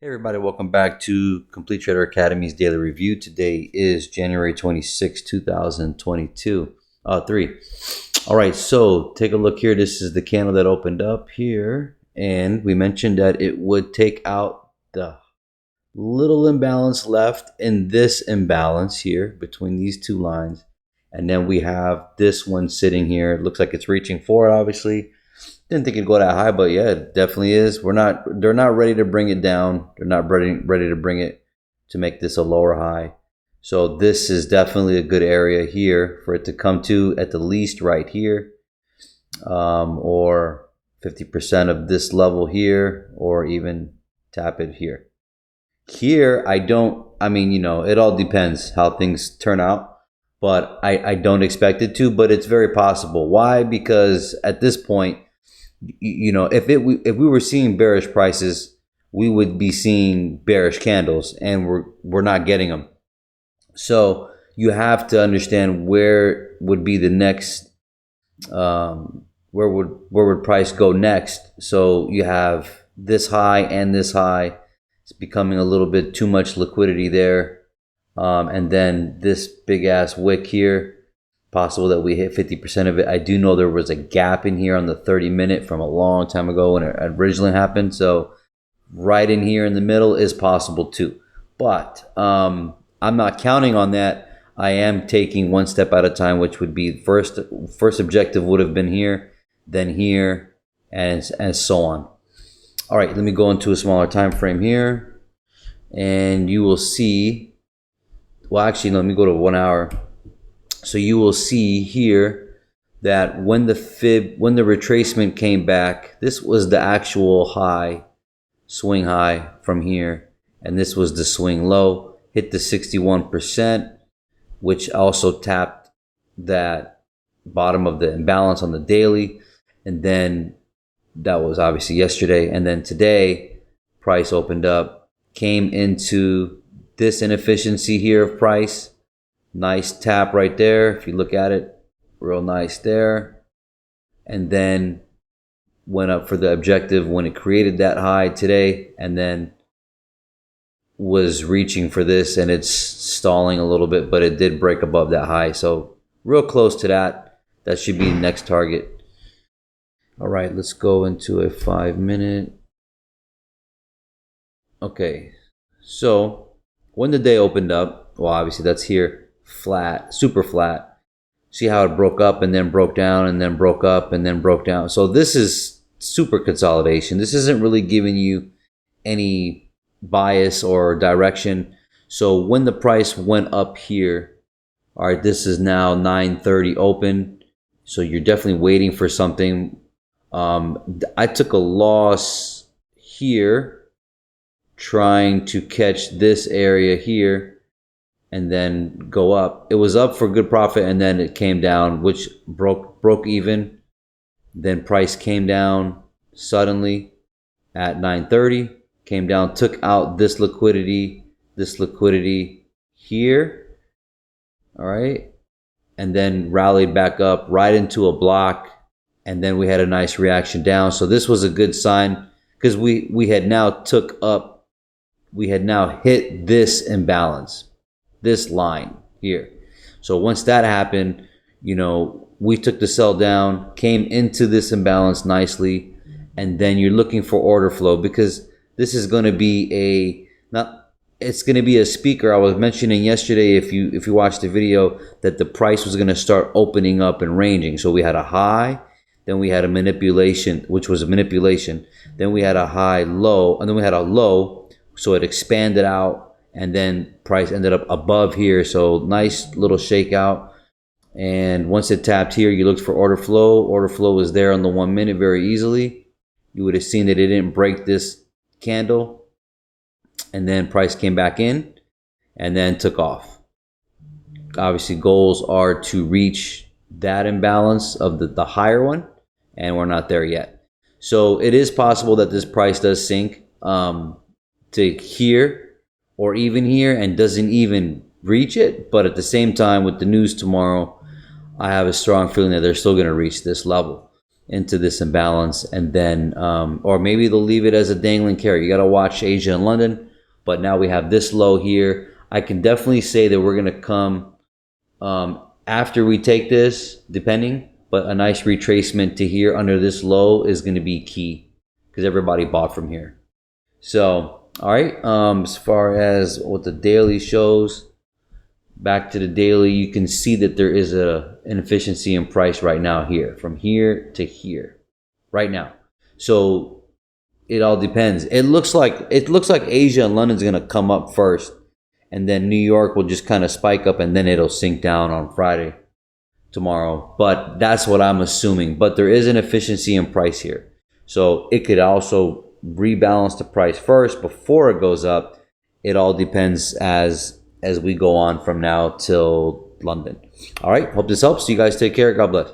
Hey everybody, welcome back to Complete Trader Academy's daily review. Today is January 26, 2022. Three. All right, so take a look here. This is the candle that opened up here, and we mentioned that it would take out the little imbalance left in this imbalance here between these two lines. And then we have this one sitting here. It looks like it's reaching for it, obviously. Didn't think it'd go that high, but yeah, it definitely is. They're not ready to bring it down. They're not ready to bring it to make this a lower high. So this is definitely a good area here for it to come to, at the least right here, or 50% of this level here, or even tap it here. Here, I mean, it all depends how things turn out, but I don't expect it to, but it's very possible. Why? Because at this point, if we were seeing bearish prices, we would be seeing bearish candles, and we're not getting them. So you have to understand where would be the next, where would price go next. So you have this high and this high. It's becoming a little bit too much liquidity there, and then this big ass wick here. Possible that we hit 50% of it. I do know there was a gap in here on the 30-minute from a long time ago when it originally happened. So right in here in the middle is possible too. But I'm not counting on that. I am taking one step at a time, which would be first objective would have been here, then here, and so on. All right, let me go into a smaller time frame here, and you will see. Well, actually, let me go to 1 hour. So you will see here that when the retracement came back, this was the actual high, swing high from here, and this was the swing low, hit the 61%, which also tapped that bottom of the imbalance on the daily. And then that was obviously yesterday. And then today, price opened up, came into this inefficiency here of price. Nice tap right there. If you look at it, real nice there. And then went up for the objective when it created that high today, and then was reaching for this, and it's stalling a little bit, but it did break above that high. So real close to that. That should be the next target. All right, let's go into a 5-minute. Okay, so when the day opened up, well, obviously that's here. Flat, super flat. See how it broke up and then broke down and then broke up and then broke down. So this is super consolidation. This isn't really giving you any bias or direction. So when the price went up here, all right, this is now 9:30 open. So you're definitely waiting for something. I took a loss here trying to catch this area here and then go up. It was up for good profit, and then it came down, which broke even. Then price came down suddenly at 9:30, came down, took out this liquidity here, all right, and then rallied back up right into a block, and then we had a nice reaction down. So this was a good sign, because we had now hit this imbalance, this line here. So once that happened, we took the sell down, came into this imbalance nicely, and then you're looking for order flow, because this is going to be it's going to be a speaker. I was mentioning yesterday, if you watched the video, that the price was going to start opening up and ranging. So we had a high, then we had a manipulation, which was a manipulation, then we had a high low, and then we had a low, so it expanded out. And then price ended up above here. So nice little shakeout. And once it tapped here, you looked for order flow. Order flow was there on the 1 minute very easily. You would have seen that it didn't break this candle. And then price came back in and then took off. Obviously, goals are to reach that imbalance of the higher one, and we're not there yet. So it is possible that this price does sink to here, or even here, and doesn't even reach it. But at the same time, with the news tomorrow, I have a strong feeling that they're still going to reach this level. into this imbalance, and then or maybe they'll leave it as a dangling carrot. You got to watch Asia and London. But now we have this low here. I can definitely say that we're going to come after we take this, depending, but a nice retracement to here under this low is going to be key because everybody bought from here. So, all right, as far as what the daily shows, back to the daily, you can see that there is an inefficiency in price right now here, from here to here, right now. So it all depends. It looks like Asia and London's going to come up first, and then New York will just kind of spike up, and then it'll sink down on Friday, tomorrow. But that's what I'm assuming. But there is an efficiency in price here. So it could also rebalance the price first before it goes up. It all depends as we go on from now till London. All right. Hope this helps. You guys take care. God bless.